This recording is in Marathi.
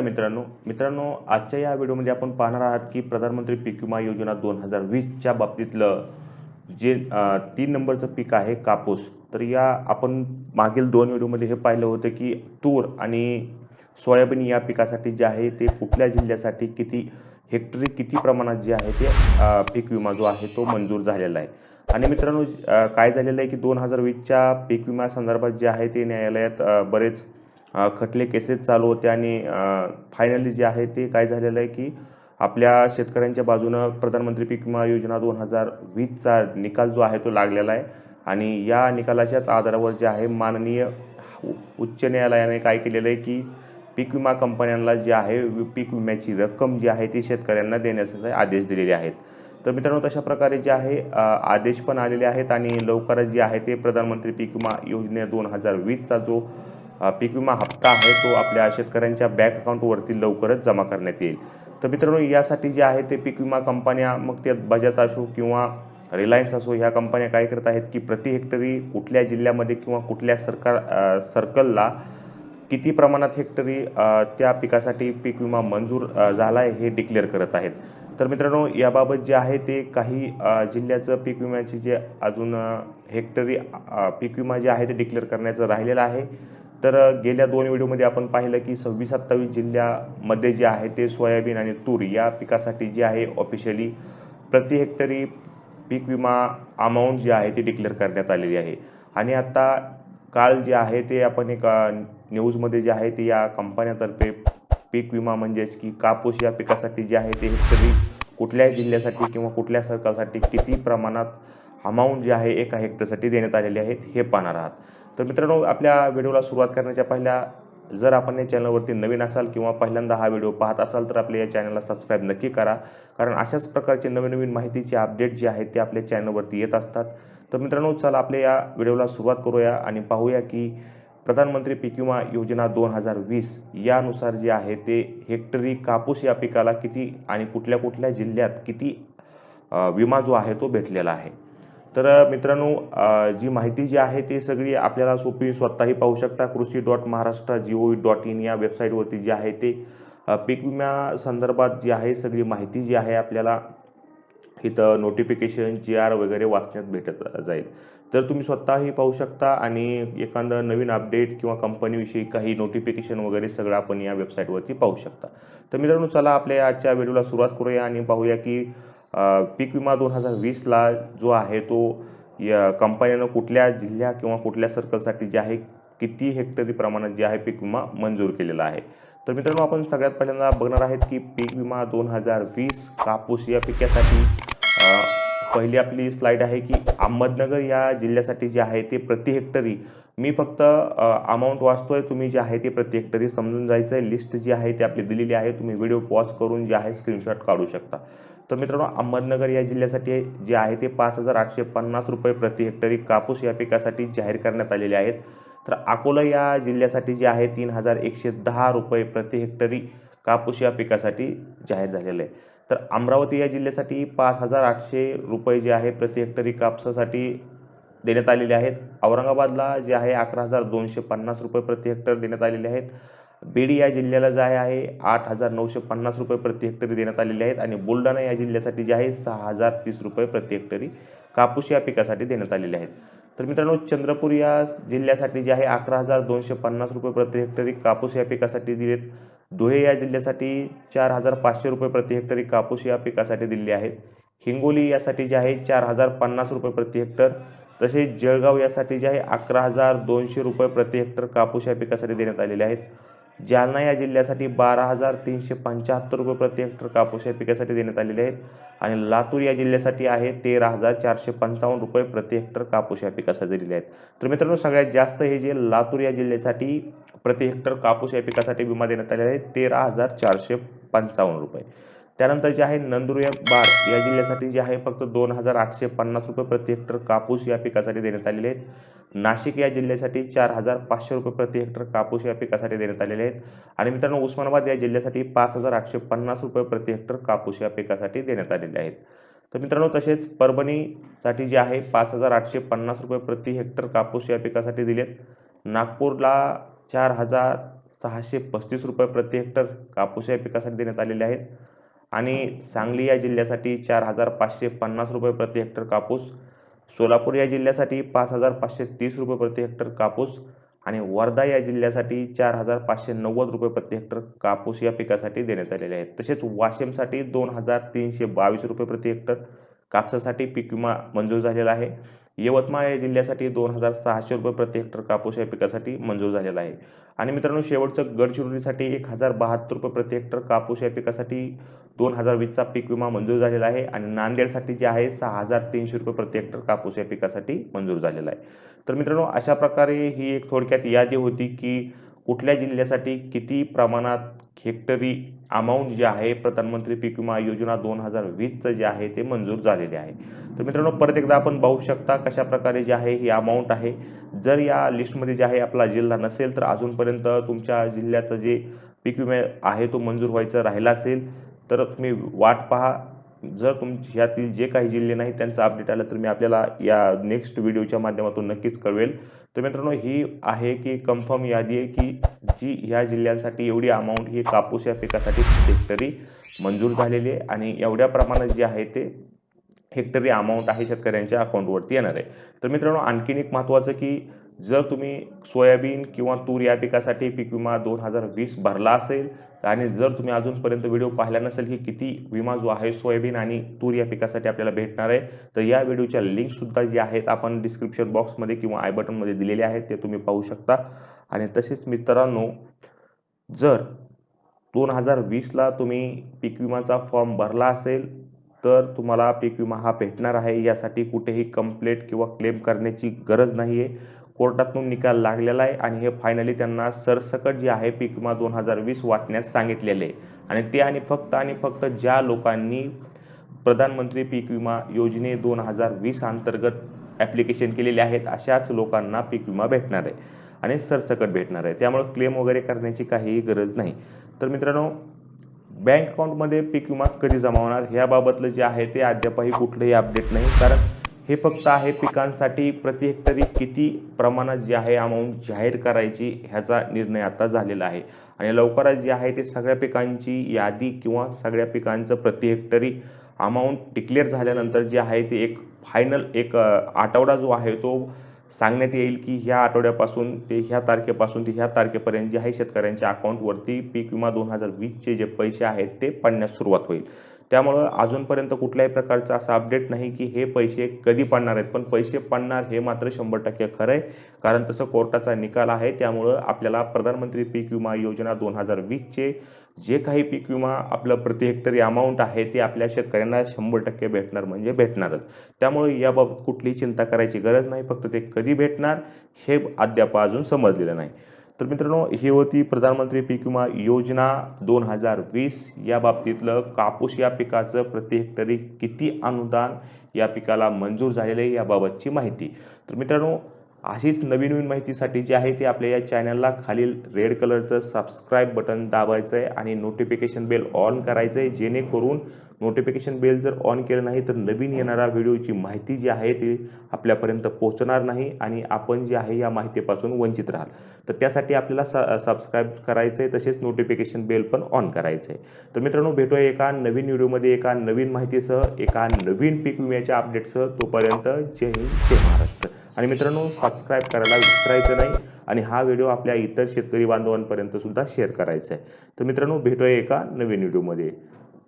मित्रांनो आजच्या या व्हिडिओमध्ये आपण पाहणार आहात की प्रधानमंत्री पीक विमा योजना 2020च्या बाबतीतलं जे 3 नंबरचं पीक आहे कापूस. तर या आपण मागील 2 व्हिडिओमध्ये हे पाहिलं होतं की तूर आणि सोयाबीन या पिकासाठी जे आहे ते कुठल्या जिल्ह्यासाठी किती हेक्टरी किती प्रमाणात जे आहे ते पीक विमा जो आहे तो मंजूर झालेला आहे. आणि मित्रांनो काय झालेलं आहे की 2020च्या पीक विमा संदर्भात जे आहे ते न्यायालयात बरेच खटले केसेस चालू होते आणि फायनली जे आहे ते काय झालेलं आहे की आपल्या शेतकऱ्यांच्या बाजूनं प्रधानमंत्री पीक विमा योजना 2020चा निकाल जो आहे तो लागलेला आहे. आणि या निकालाच्याच आधारावर जे आहे माननीय उच्च न्यायालयाने काय केलेलं आहे की पीक विमा कंपन्यांना जे आहे पीक विम्याची रक्कम जी आहे ती शेतकऱ्यांना देण्याचे आदेश दिलेले आहेत. तर मित्रांनो तशा प्रकारे जे आहे आदेश पण आलेले आहेत आणि लवकरच जे आहे ते प्रधानमंत्री पीक विमा योजने 2020चा जो पीक विमा हप्ता आहे तो आपल्या शेतकऱ्यांच्या बँक अकाउंटवरती लवकरच जमा करण्यात येईल. तर मित्रांनो यासाठी जे आहे ते पीक विमा कंपन्या मग ते बजाज असो किंवा रिलायन्स असो ह्या कंपन्या काय करत आहेत की प्रति हेक्टरी कुठल्या जिल्ह्यामध्ये किंवा कुठल्या सर्कलला किती प्रमाणात हेक्टरी त्या पिकासाठी पीक विमा मंजूर झाला आहे हे डिक्लेअर करत आहेत. तर मित्रांनो याबाबत जे आहे ते काही जिल्ह्याचं पीक विम्याची जे अजून हेक्टरी पीक विमा जे आहे ते डिक्लेअर करण्याचं राहिलेलं आहे. तर गेल्या 2 व्हिडिओमध्ये आपण पाहिलं की 26-27 जिल्ह्यामध्ये जे आहे ते सोयाबीन आणि तूर या पिकासाठी जे आहे ऑफिशियली प्रति हेक्टरी पीक विमा अमाऊंट जी आहे ती डिक्लेअर करण्यात आलेली आहे. आणि आता काल जे आहे ते आपण एक न्यूजमध्ये जे आहे ते या कंपन्यातर्फे पीक विमा म्हणजेच की कापूस या पिकासाठी जे आहे ते हेक्टरी कुठल्या जिल्ह्यासाठी किंवा कुठल्या सरकारसाठी किती प्रमाणात अमाऊंट जी आहे एका हेक्टरसाठी देण्यात आलेली आहेत हे पाहणार आहात. तर मित्रांनो आपल्या व्हिडिओला सुरुवात करण्याच्या पहिल्या जर आपण या चॅनलवरती नवीन असाल किंवा पहिल्यांदा हा व्हिडिओ पाहत असाल तर आपल्या या चॅनलला सबस्क्राईब नक्की करा, कारण अशाच प्रकारचे नवीन माहितीचे अपडेट जे आहेत ते आपल्या चॅनलवरती येत असतात. तर मित्रांनो चला आपल्या या व्हिडिओला सुरुवात करूया आणि पाहूया की प्रधानमंत्री पीक विमा योजना 2020 यानुसार जे आहे ते हेक्टरी कापूस या पिकाला किती आणि कुठल्या जिल्ह्यात किती विमा जो आहे तो भेटलेला आहे. तर मित्रांनो जी माहिती जी आहे ती सगळी आपल्याला सोपी स्वतःही पाहू शकता. कृषी.महाराष्ट्र.gov.in या वेबसाईटवरती जे आहे ते पीक विम्या संदर्भात जी आहे सगळी माहिती जी आहे आपल्याला इथं नोटिफिकेशन GR वगैरे वाचण्यात भेटत जाईल. तर तुम्ही स्वतःही पाहू शकता आणि एखादं नवीन अपडेट किंवा कंपनीविषयी काही नोटिफिकेशन वगैरे सगळं आपण या वेबसाईटवरती पाहू शकता. तर मित्रांनो चला आपल्या आजच्या व्हिडिओला सुरुवात करूया आणि पाहूया की पीक विमा 2020ला जो आहे तो या कंपन्यानं कुठल्या जिल्ह्या किंवा कुठल्या सर्कलसाठी जे आहे किती हेक्टरी प्रमाणात जे आहे पीक विमा मंजूर केलेला आहे. तर मित्रांनो आपण सगळ्यात पहिल्यांदा बघणार आहेत की पीक विमा 2020 कापूस या पिकासाठी पहिली आपली स्लाईड आहे की अहमदनगर या जिल्ह्यासाठी जे आहे ते प्रति हेक्टरी मी फक्त अमाऊंट वाचतोय, तुम्ही जे आहे ते प्रति हेक्टरी समजून जायचं आहे. लिस्ट जी आहे ती आपली दिलेली आहे, तुम्ही व्हिडिओ पॉज करून जे आहे स्क्रीनशॉट काढू शकता. तर मित्रांनो अहमदनगर या जिल्ह्यासाठी जे आहे ते 5,850 रुपये प्रति हेक्टरी कापूस या पिकासाठी जाहीर करण्यात आलेले आहेत. तर अकोला या जिल्ह्यासाठी जे आहे 3,110 रुपये प्रति हेक्टरी कापूस या पिकासाठी जाहीर झालेलं आहे. तर अमरावती या जिल्ह्यासाठी 5,800 रुपये जे आहे प्रति हेक्टरी कापसासाठी देण्यात आलेले आहेत. औरंगाबादला जे आहे 11,250 रुपये प्रति हेक्टर देण्यात आलेले आहेत. बीड या जिल्ह्याला जे आहे 8,950 रुपये प्रति हेक्टरी देण्यात आलेले आहेत आणि बुलढाणा या जिल्ह्यासाठी जे आहे 6,030 रुपये प्रति हेक्टरी कापूस या पिकासाठी देण्यात आलेले आहेत. तर मित्रांनो चंद्रपूर या जिल्ह्यासाठी जे आहे 11,250 रुपये प्रति हेक्टरी कापूस या पिकासाठी दिलेत. धुळे या जिल्ह्यासाठी 4,500 रुपये प्रति हेक्टरी कापूस या पिकासाठी दिलेले आहेत. हिंगोली यासाठी जे आहे 4,050 रुपये प्रति हेक्टर. तसेच जळगाव यासाठी जे आहे 11,200 रुपये प्रति हेक्टर कापूस या पिकासाठी देण्यात आलेले आहेत. जालना या जिल्ह्यासाठी 12,375 रुपये प्रति हेक्टर कापूस या पिकासाठी देण्यात आलेले आहेत आणि लातूर या जिल्ह्यासाठी आहे 13,455 रुपये प्रति हेक्टर कापूस या पिकासाठी दिलेले आहेत. तर मित्रांनो सगळ्यात जास्त हे जे लातूर या जिल्ह्यासाठी प्रति हेक्टर कापूस या पिकासाठी विमा देण्यात आलेला आहे 13,455 रुपये. त्यानंतर जे आहे नंदुरबार या जिल्ह्यासाठी जे आहे फक्त 2,850 रुपये प्रति हेक्टर कापूस या पिकासाठी देण्यात आलेले आहेत. नाशिक या जिल्ह्यासाठी 4,500 रुपये प्रति हेक्टर कापूस या पिकासाठी देण्यात आलेले आहेत आणि मित्रांनो उस्मानाबाद या जिल्ह्यासाठी 5,850 रुपये प्रति हेक्टर कापूस या पिकासाठी देण्यात आलेले आहेत. तर मित्रांनो तसेच परभणीसाठी जे आहे 5,850 रुपये प्रति हेक्टर कापूस या पिकासाठी दिलेत. नागपूरला 4,000 ₹635 प्रति हेक्टर कापूस या पिकासाठी देण्यात आलेले आहेत आणि सांगली या जिल्ह्यासाठी ₹4,550 प्रति हेक्टर कापूस, सोलापूर या जिल्ह्यासाठी ₹5,530 प्रति हेक्टर कापूस आणि वर्धा या जिल्ह्यासाठी ₹4,590 प्रति हेक्टर कापूस या पिकासाठी देण्यात आलेले आहेत. तसेच वाशिमसाठी ₹2,322 प्रति हेक्टर कापसासाठी पीक विमा मंजूर झालेला आहे. यवतमाळ या जिल्ह्यासाठी ₹2,600 प्रति हेक्टर कापूस या पिकासाठी मंजूर झालेला आहे. आणि मित्रांनो, शेवटचं गडचिरोलीसाठी ₹1,072 प्रति हेक्टर कापूस या पिकासाठी 2020चा पीक विमा मंजूर झालेला आहे आणि नांदेडसाठी जे आहे ₹6,300 प्रति हेक्टर कापूस या पिकासाठी मंजूर झालेला आहे. तर मित्रांनो, अशा प्रकारे ही एक थोडक्यात यादी होती की कुठल्या जिल्ह्यासाठी किती प्रमाणात हेक्टरी अमाऊंट जे आहे प्रधानमंत्री पीक विमा योजना 2020चं जे आहे ते मंजूर झालेले आहे. तर मित्रांनो, परत एकदा आपण पाहू शकता कशा प्रकारे जे आहे ही अमाऊंट आहे. जर या लिस्टमध्ये जे आहे आपला जिल्हा नसेल तर अजूनपर्यंत तुमच्या जिल्ह्याचं जे पीक विमा आहे तो मंजूर व्हायचा राहिला असेल तर तुम्ही वाट पहा. जर ह्यातील जे काही जिल्हे नाही त्यांचं अपडेट आलं तर मी आपल्याला या नेक्स्ट व्हिडिओच्या माध्यमातून नक्कीच कळवेल. तर मित्रांनो, ही आहे की कन्फर्म यादी आहे की जी ह्या जिल्ह्यांसाठी एवढी अमाऊंट ही कापूस या पिकासाठी हेक्टरी मंजूर झालेली आहे आणि एवढ्या प्रमाणात जे आहे ते हेक्टरी अमाऊंट आहे शेतकऱ्यांच्या अकाउंटवरती येणार आहे. तर मित्रांनो, आणखीन एक महत्त्वाचं की जर तुम्ही सोयाबीन किंवा तूर या पिकासाठी पीक विमा 2020 भरला असेल आणि जर तुम्ही अजूनपर्यंत व्हिडिओ पाहिला नसेल की किती विमा जो आहे सोयाबीन आणि तूर या पिकासाठी आपल्याला भेटणार आहे, तर या व्हिडिओच्या लिंकसुद्धा जे आहेत आपण डिस्क्रिप्शन बॉक्समध्ये किंवा आय बटनमध्ये दिलेले आहेत, ते तुम्ही पाहू शकता. आणि तसेच मित्रांनो, जर 2020ला तुम्ही पीक विमाचा फॉर्म भरला असेल तर तुम्हाला पीक विमा हा भेटणार आहे. यासाठी कुठेही कंप्लेंट किंवा क्लेम करण्याची गरज नाही आहे. कोर्टातून निकाल लागलेला आहे आणि हे फायनली त्यांना सरसकट जे आहे पीक विमा 2020 वाटण्यास सांगितलेले आहे आणि ते आणि फक्त ज्या लोकांनी प्रधानमंत्री पीक विमा योजने 2020 अंतर्गत ॲप्लिकेशन केलेले आहेत अशाच लोकांना पीक विमा भेटणार आहे आणि सरसकट भेटणार आहे. त्यामुळे क्लेम वगैरे करण्याची काहीही गरज नाही. तर मित्रांनो, बँक अकाउंटमध्ये पीक विमा कधी जमा होणार ह्याबाबतलं जे आहे ते अद्यापही कुठलंही अपडेट नाही, कारण हे फक्त आहे पिकांसाठी प्रति हेक्टरी किती प्रमाणात जे आहे अमाऊंट जाहीर करायची ह्याचा निर्णय आता झालेला आहे आणि लवकरच जे आहे ते सगळ्या पिकांची यादी किंवा सगळ्या पिकांचं प्रति हेक्टरी अमाऊंट डिक्लेअर झाल्यानंतर जे आहे ते एक फायनल एक आठवडा जो आहे तो सांगण्यात येईल की ह्या आठवड्यापासून ते ह्या तारखेपासून ते ह्या तारखेपर्यंत जे आहे शेतकऱ्यांच्या अकाउंटवरती पीक विमा 2020चे जे पैसे आहेत ते पडण्यास सुरुवात होईल. त्यामुळं अजूनपर्यंत कुठल्याही प्रकारचा असा अपडेट नाही की हे पैसे कधी पडणार आहेत, पण पैसे पडणार हे मात्र 100% खरं आहे, कारण तसं कोर्टाचा निकाल आहे. त्यामुळं आपल्याला प्रधानमंत्री पीक विमा योजना 2020चे जे काही पीक विमा आपलं प्रति हेक्टरी अमाऊंट आहे ते आपल्या शेतकऱ्यांना 100% भेटणार म्हणजे भेटणारच. त्यामुळे याबाबत कुठलीही चिंता करायची गरज नाही. फक्त ते कधी भेटणार हे अद्याप अजून समजलेलं नाही. तर मित्रांनो, ही होती प्रधानमंत्री पीक विमा योजना 2020 या बाबतीतलं कापूस या पिकाचं प्रति हेक्टरी किती अनुदान या पिकाला मंजूर झालेलं आहे याबाबतची माहिती. तर मित्रांनो, अशीच नवीन माहितीसाठी जी आहे ती आपल्या या चॅनलला खालील रेड कलरचं सबस्क्राईब बटन दाबायचं आहे आणि नोटिफिकेशन बेल ऑन करायचं आहे, जेणेकरून नोटिफिकेशन बेल जर ऑन केलं नाही तर नवीन येणाऱ्या व्हिडिओची माहिती जी आहे ती आपल्यापर्यंत पोहोचणार नाही आणि आपण जे आहे या माहितीपासून वंचित राहाल. तर त्यासाठी आपल्याला सबस्क्राईब करायचं आहे, तसेच नोटिफिकेशन बेल पण ऑन करायचं आहे. तर मित्रांनो, भेटूया एका नवीन व्हिडिओमध्ये एका नवीन माहितीसह, एका नवीन पीक विम्याच्या अपडेटसह. तोपर्यंत जय हिंद, जय महाराष्ट्र. आणि मित्रांनो, सबस्क्राईब करायला विसरायचं नाही आणि हा व्हिडिओ आपल्या इतर शेतकरी बांधवांपर्यंत सुद्धा शेअर करायचा आहे. तर मित्रांनो, भेटूया एका नवीन व्हिडिओमध्ये.